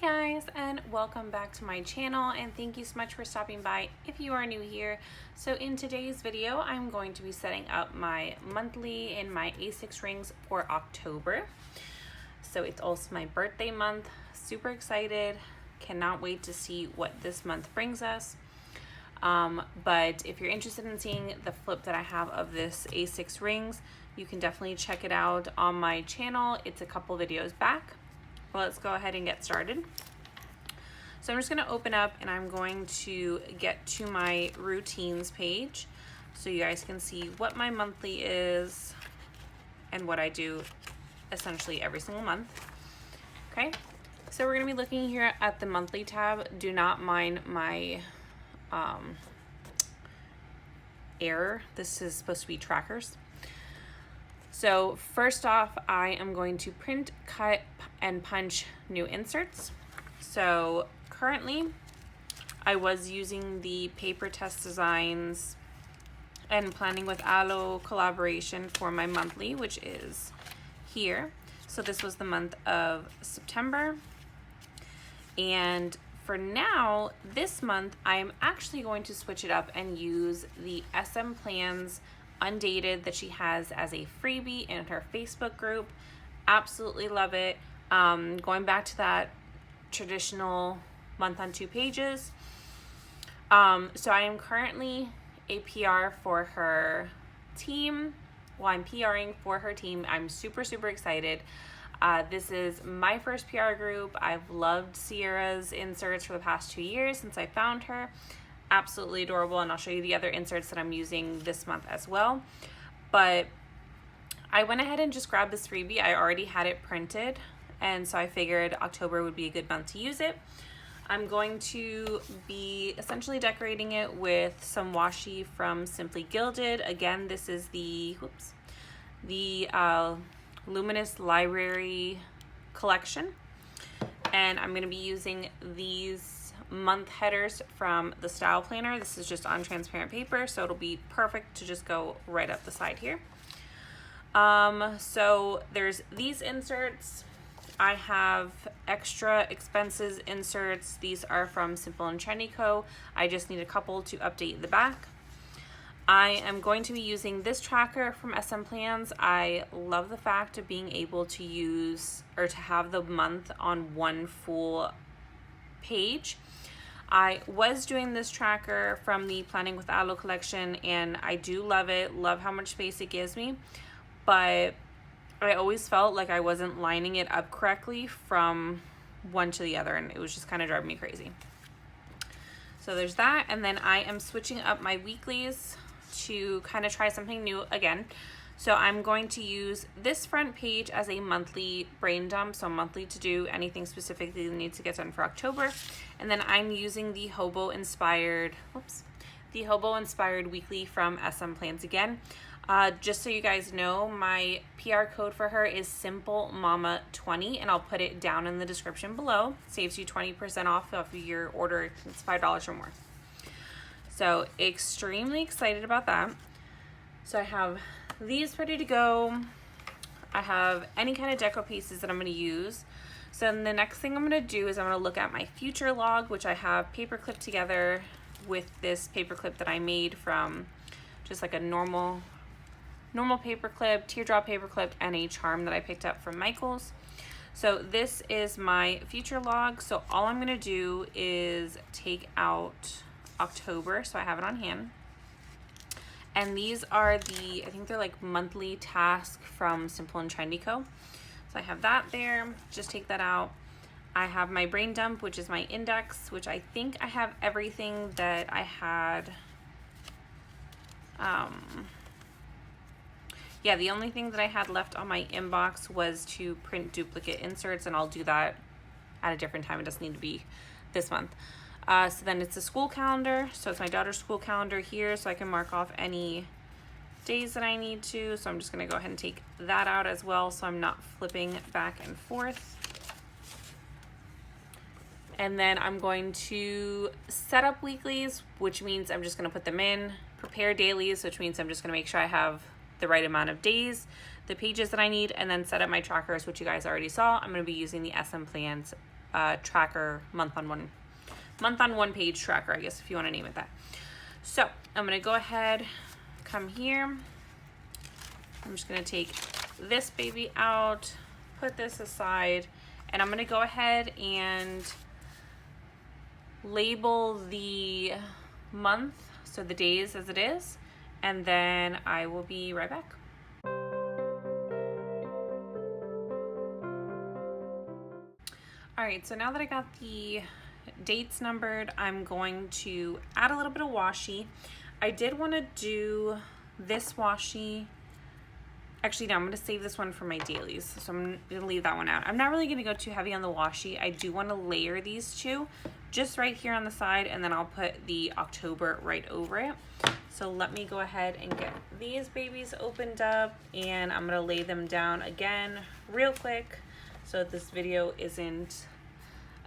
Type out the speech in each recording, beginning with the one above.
guys, and welcome back to my channel, and thank you so much for stopping by if you are new here. So in today's video, I'm going to be setting up my monthly and my A6 rings for October. So it's also my birthday month. Super excited. Cannot wait to see what this month brings us. But if you're interested in seeing the flip that I have of this A6 rings, you can definitely check it out on my channel. It's a couple videos back. Let's go ahead and get started. So I'm just going to open up and I'm going to get to my routines page so you guys can see what my monthly is and what I do essentially every single month. Okay, so we're going to be looking here at the monthly tab. Do not mind my error. This is supposed to be trackers. So first off, I am going to print, cut, and punch new inserts. So currently, I was using the Paper Test Designs and Planning with Aloe collaboration for my monthly, which is here. So this was the month of September. And for now, this month, I am actually going to switch it up and use the SM Plans Undated that she has as a freebie in her Facebook group. Absolutely love it. Going back to that traditional month on 2 pages. So I am currently a PR for her team. Well, I'm PRing for her team. I'm super excited. This is my first PR group. I've loved Sierra's inserts for the past 2 years since I found her. Absolutely adorable, and I'll show you the other inserts that I'm using this month as well. But I went ahead and just grabbed this freebie. I already had it printed, and so I figured October would be a good month to use it. I'm going to be essentially decorating it with some washi from Simply Gilded. Again, this is the Luminous Library collection, and I'm going to be using these month headers from the style planner. This is just on transparent paper, so it'll be perfect to just go right up the side here. So there's these inserts. I have extra expenses inserts. These are from Simple and Trendy Co. I just need a couple to update the back. I am going to be using this tracker from SM Plans. I love the fact of being able to use or to have the month on one full page. I was doing this tracker from the Planning with Aloe collection, and I do love it. Love how much space it gives me, but I always felt like I wasn't lining it up correctly from one to the other, and it was just kind of driving me crazy. So there's that, and then I am switching up my weeklies to kind of try something new again. So I'm going to use this front page as a monthly brain dump, so monthly to do anything specifically that needs to get done for October. And then I'm using the Hobo Inspired weekly from SM Plans again. Just so you guys know, my PR code for her is SimpleMama20, and I'll put it down in the description below. Saves you 20% off of your order. It's $5 or more. So extremely excited about that. So I have these ready to go. I have any kind of deco pieces that I'm going to use. So then the next thing I'm going to do is I'm going to look at my future log, which I have paper clipped together with this paper clip that I made from just like a normal paper clip, teardrop paper clip, and a charm that I picked up from Michael's. So this is my future log. So all I'm going to do is take out October, so I have it on hand. And these are I think they're like monthly tasks from Simple and Trendy Co. So I have that there, just take that out. I have my brain dump, which is my index, which I think I have everything that I had. Yeah, the only thing that I had left on my inbox was to print duplicate inserts, and I'll do that at a different time. It doesn't need to be this month. So then it's a school calendar. So it's my daughter's school calendar here, so I can mark off any days that I need to. So I'm just going to go ahead and take that out as well, so I'm not flipping back and forth. And then I'm going to set up weeklies, which means I'm just going to put them in. Prepare dailies, which means I'm just going to make sure I have the right amount of days, the pages that I need, and then set up my trackers, which you guys already saw. I'm going to be using the SM Plans tracker, month on one page tracker, I guess, if you want to name it that. So I'm going to go ahead, come here. I'm just going to take this baby out, put this aside, and I'm going to go ahead and label the month, so the days as it is, and then I will be right back. All right, so now that I got the dates numbered, I'm going to add a little bit of washi. I did want to do this washi. Actually, no, I'm going to save this one for my dailies, so I'm going to leave that one out. I'm not really going to go too heavy on the washi. I do want to layer these two just right here on the side, and then I'll put the October right over it. So let me go ahead and get these babies opened up, and I'm going to lay them down again real quick so that this video isn't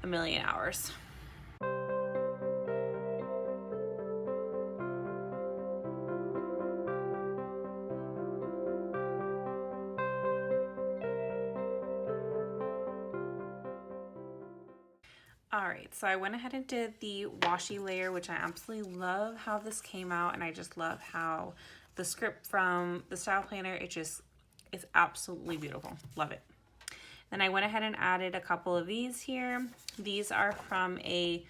a million hours. All right, so I went ahead and did the washi layer, which I absolutely love how this came out, and I just love how the script from the style planner, it's absolutely beautiful. Love it. Then I went ahead and added a couple of these here. These are from a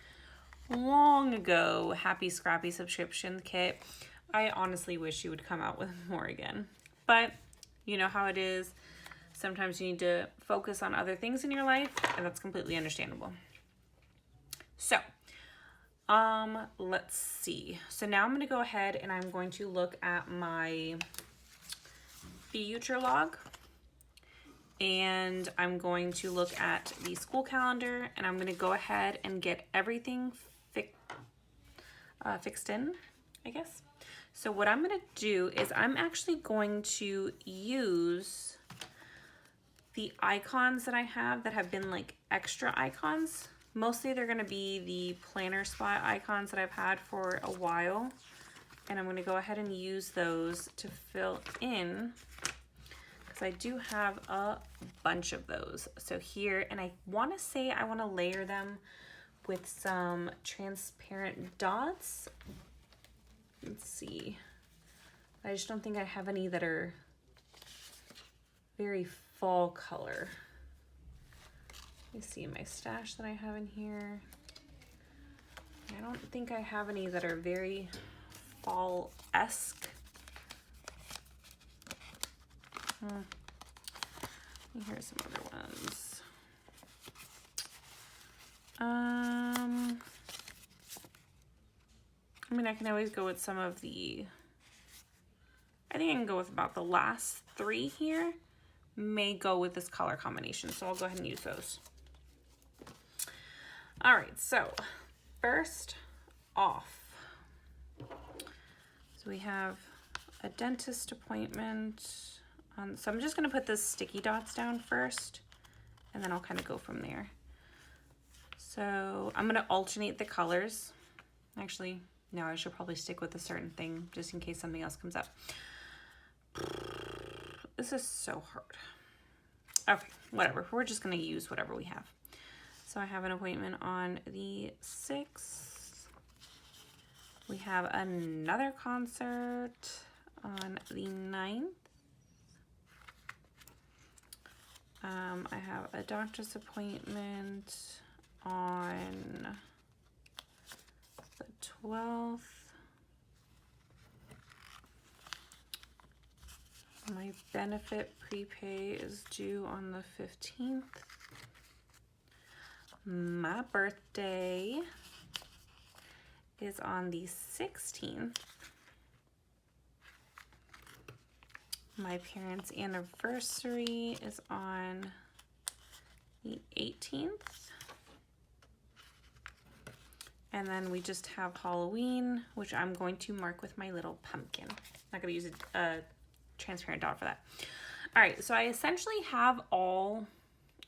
long ago Happy Scrappy subscription kit. I honestly wish you would come out with more again, but you know how it is. Sometimes you need to focus on other things in your life, and that's completely understandable. So, let's see. So now I'm going to go ahead and I'm going to look at my future log, and I'm going to look at the school calendar, and I'm going to go ahead and get everything fixed in, I guess. So what I'm going to do is I'm actually going to use the icons that I have that have been like extra icons. Mostly they're going to be the planner spot icons that I've had for a while, and I'm going to go ahead and use those to fill in, because I do have a bunch of those. So here, and I want to say I want to layer them with some transparent dots. Let's see. I just don't think I have any that are very fall color. Let me see my stash that I have in here. I don't think I have any that are very fall-esque. Here's some other ones. I mean, I can always go with some of the, I think I can go with about the last three here. May go with this color combination, so I'll go ahead and use those. All right, so first off, so we have a dentist appointment. So I'm just gonna put the sticky dots down first, and then I'll kind of go from there. So I'm gonna alternate the colors. Actually, no, I should probably stick with a certain thing just in case something else comes up. This is so hard. Okay, whatever. We're just gonna use whatever we have. So I have an appointment on the 6th. We have another concert on the 9th. I have a doctor's appointment on the 12th. My benefit prepay is due on the 15th. My birthday is on the 16th. My parents' anniversary is on the 18th. And then we just have Halloween, which I'm going to mark with my little pumpkin. I'm not going to use a transparent dot for that. All right, so I essentially have all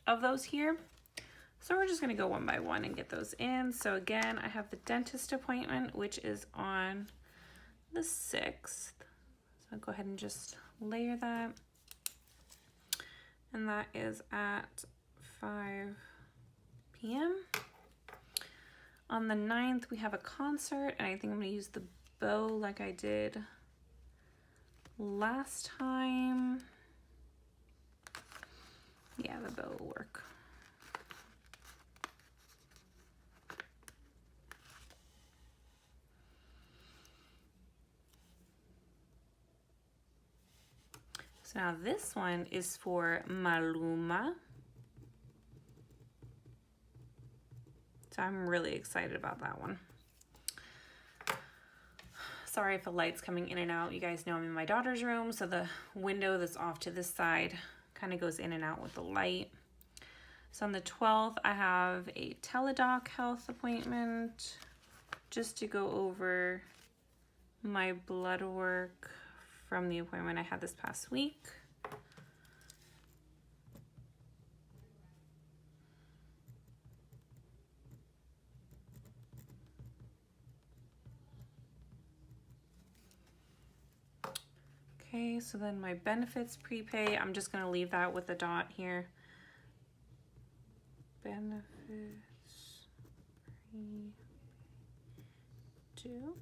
of those here. So we're just going to go one by one and get those in. So again, I have the dentist appointment, which is on the 6th. So I'll go ahead and just layer that. And that is at 5 p.m. On the 9th, we have a concert, and I think I'm gonna use the bow like I did last time. Yeah, the bow will work. So now this one is for Maluma. So I'm really excited about that one. Sorry if the light's coming in and out. You guys know I'm in my daughter's room, so the window that's off to this side kind of goes in and out with the light. So on the 12th, I have a teledoc health appointment just to go over my blood work from the appointment I had this past week. Okay, so then my benefits prepay, I'm just gonna leave that with a dot here. Benefits due.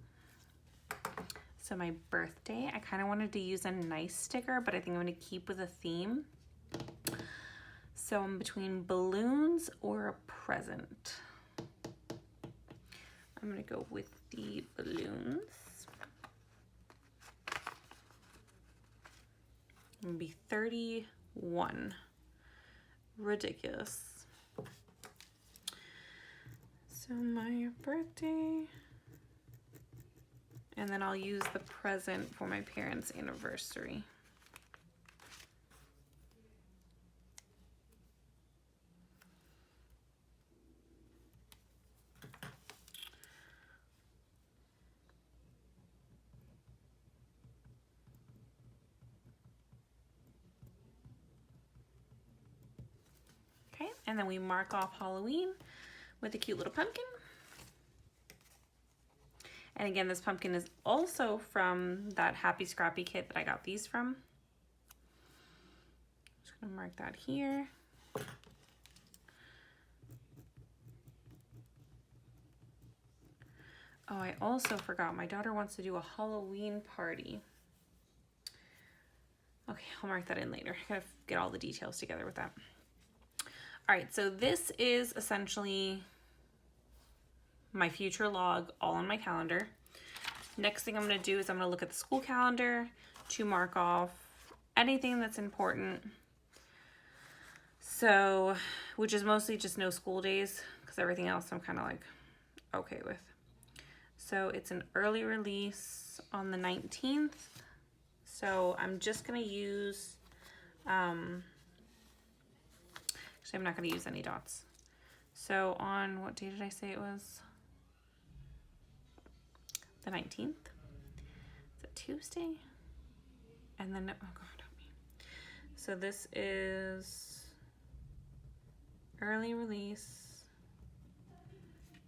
So my birthday, I kind of wanted to use a nice sticker, but I think I'm going to keep with a theme. So I'm between balloons or a present. I'm going to go with the balloons. I'm going to be 31. Ridiculous. So my birthday, and then I'll use the present for my parents' anniversary. Okay, and then we mark off Halloween with a cute little pumpkin. And again, this pumpkin is also from that Happy Scrappy kit that I got these from. Just gonna mark that here. Oh, I also forgot, my daughter wants to do a Halloween party. Okay, I'll mark that in later. I gotta get all the details together with that. All right, so this is essentially my future log all on my calendar. Next thing I'm gonna do is I'm gonna look at the school calendar to mark off anything that's important. So, which is mostly just no school days, because everything else I'm kind of like okay with. So it's an early release on the 19th. So I'm just gonna use, actually I'm not gonna use any dots. So on, what day did I say it was? The 19th. It's a Tuesday. And then, oh God, help me. So this is early release.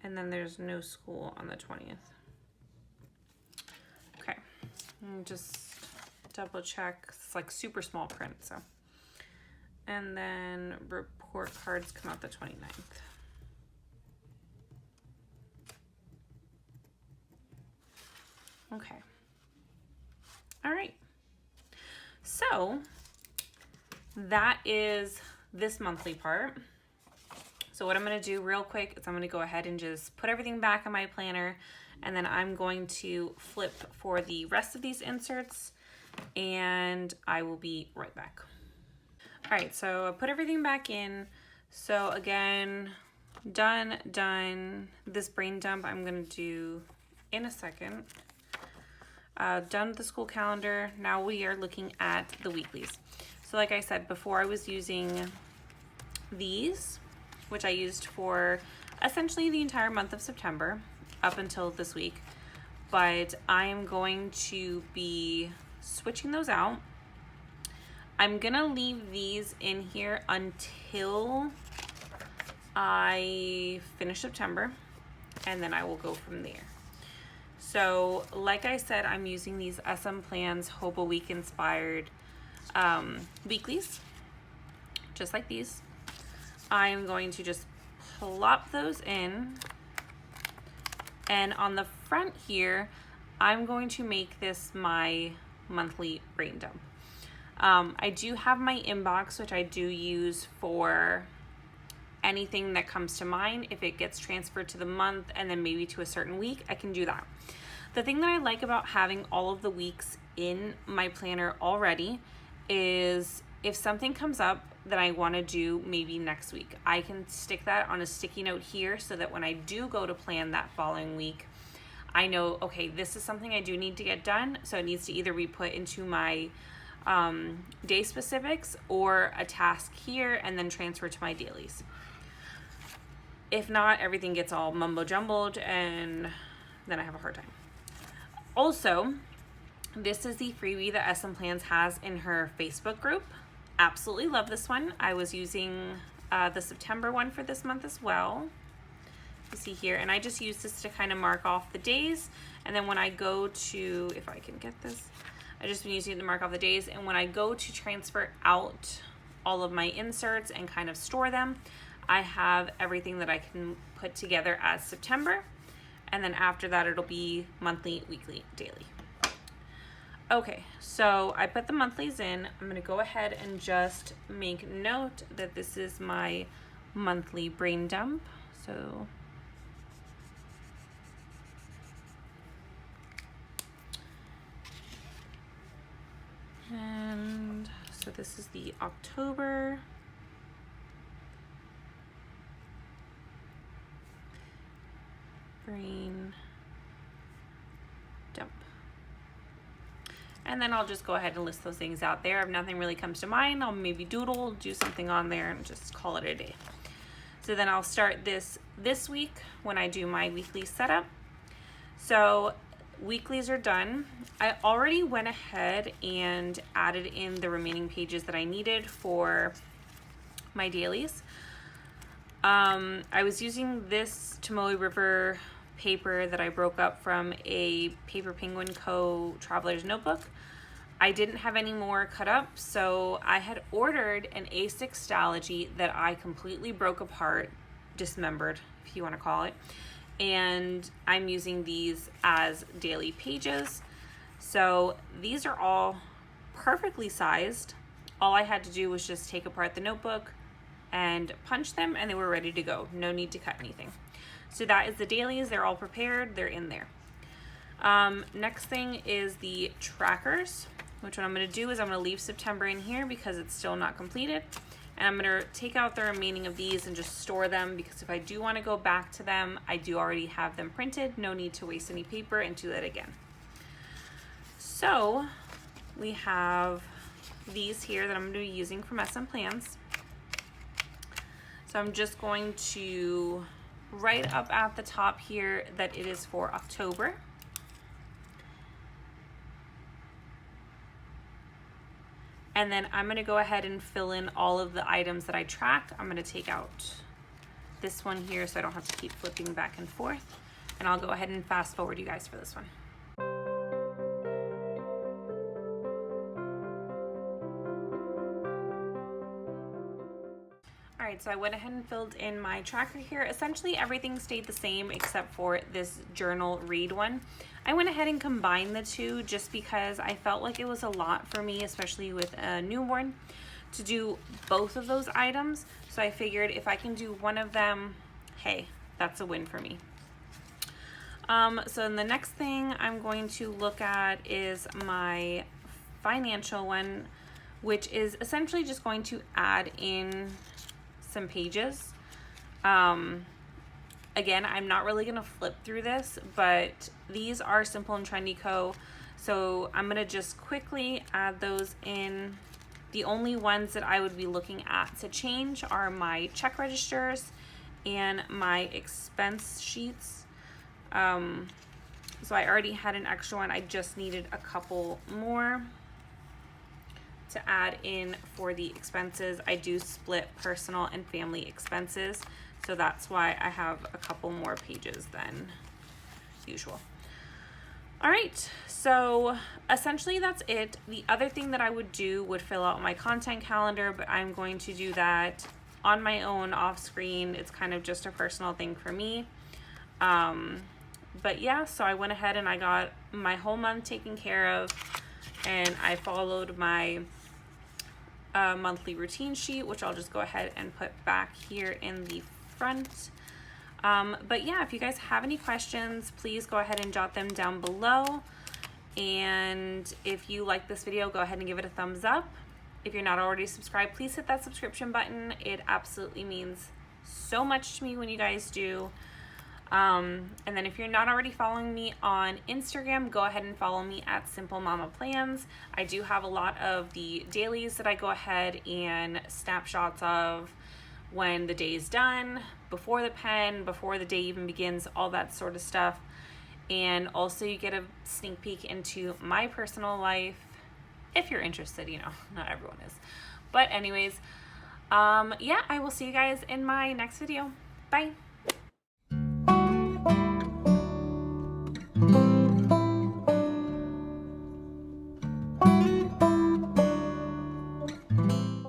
And then there's no school on the 20th. Okay, and just double check. It's like super small print, so. And then report cards come out the 29th. Okay. All right. So that is this monthly part. So what I'm going to do real quick is I'm going to go ahead and just put everything back in my planner, and then I'm going to flip for the rest of these inserts, and I will be right back. All right, so I put everything back in. So again, done. This brain dump I'm going to do in a second. Done with the school calendar. Now we are looking at the weeklies. So like I said before, I was using these, which I used for essentially the entire month of September up until this week. But I am going to be switching those out. I'm gonna leave these in here until I finish September, and then I will go from there. So like I said, I'm using these SM Plans Hope a Week inspired weeklies, just like these. I'm going to just plop those in. And on the front here, I'm going to make this my monthly brain dump. I do have my inbox, which I do use for anything that comes to mind. If it gets transferred to the month and then maybe to a certain week, I can do that. The thing that I like about having all of the weeks in my planner already is if something comes up that I want to do maybe next week, I can stick that on a sticky note here so that when I do go to plan that following week, I know, okay, this is something I do need to get done, so it needs to either be put into my day specifics or a task here and then transfer to my dailies. If not, everything gets all mumbo jumbled and then I have a hard time. Also, this is the freebie that SM Plans has in her Facebook group. Absolutely love this one. I was using the September one for this month as well. You see here, and I just use this to kind of mark off the days. And then when I go to, if I can get this, I just been using it to mark off the days. And when I go to transfer out all of my inserts and kind of store them, I have everything that I can put together as September. And then after that, it'll be monthly, weekly, daily. Okay, so I put the monthlies in. I'm gonna go ahead and just make note that this is my monthly brain dump. So this is the October. Brain dump. And then I'll just go ahead and list those things out there. If nothing really comes to mind, I'll maybe doodle, do something on there and just call it a day. So then I'll start this week when I do my weekly setup. So weeklies are done. I already went ahead and added in the remaining pages that I needed for my dailies. I was using this Tomoe River paper that I broke up from a Paper Penguin Co. Traveler's Notebook. I didn't have any more cut up, so I had ordered an A6 Stalogy that I completely broke apart, dismembered, if you want to call it. And I'm using these as daily pages. So these are all perfectly sized. All I had to do was just take apart the notebook and punch them and they were ready to go. No need to cut anything. So that is the dailies. They're all prepared. They're in there. Next thing is the trackers, which what I'm going to do is I'm going to leave September in here because it's still not completed. And I'm going to take out the remaining of these and just store them because if I do want to go back to them, I do already have them printed. No need to waste any paper and do that again. So we have these here that I'm going to be using from SM Plans. So I'm just going to write up at the top here that it is for October. And then I'm gonna go ahead and fill in all of the items that I tracked. I'm gonna take out this one here so I don't have to keep flipping back and forth. And I'll go ahead and fast forward you guys for this one. Alright, so I went ahead and filled in my tracker here. Essentially everything stayed the same except for this journal read one. I went ahead and combined the two just because I felt like it was a lot for me, especially with a newborn, to do both of those items. So I figured if I can do one of them, hey, that's a win for me. So then the next thing I'm going to look at is my financial one, which is essentially just going to add in some pages. Again, I'm not really gonna flip through this, but these are Simple and Trendy Co. So I'm gonna just quickly add those in. The only ones that I would be looking at to change are my check registers and my expense sheets. So I already had an extra one. I just needed a couple more to add in for the expenses. I do split personal and family expenses, so that's why I have a couple more pages than usual. All right, so essentially that's it. The other thing that I would do would fill out my content calendar, but I'm going to do that on my own off screen. It's kind of just a personal thing for me. But yeah, so I went ahead and I got my whole month taken care of, and I followed my monthly routine sheet, which I'll just go ahead and put back here in the front. But yeah, if you guys have any questions, please go ahead and jot them down below. And if you like this video, go ahead and give it a thumbs up. If you're not already subscribed, please hit that subscription button. It absolutely means so much to me when you guys do. And then if you're not already following me on Instagram, go ahead and follow me at Simple Mama Plans. I do have a lot of the dailies that I go ahead and snapshots of when the day is done, before the pen, before the day even begins, all that sort of stuff. And also you get a sneak peek into my personal life, if you're interested. You know, not everyone is. But anyways, yeah, I will see you guys in my next video. Bye.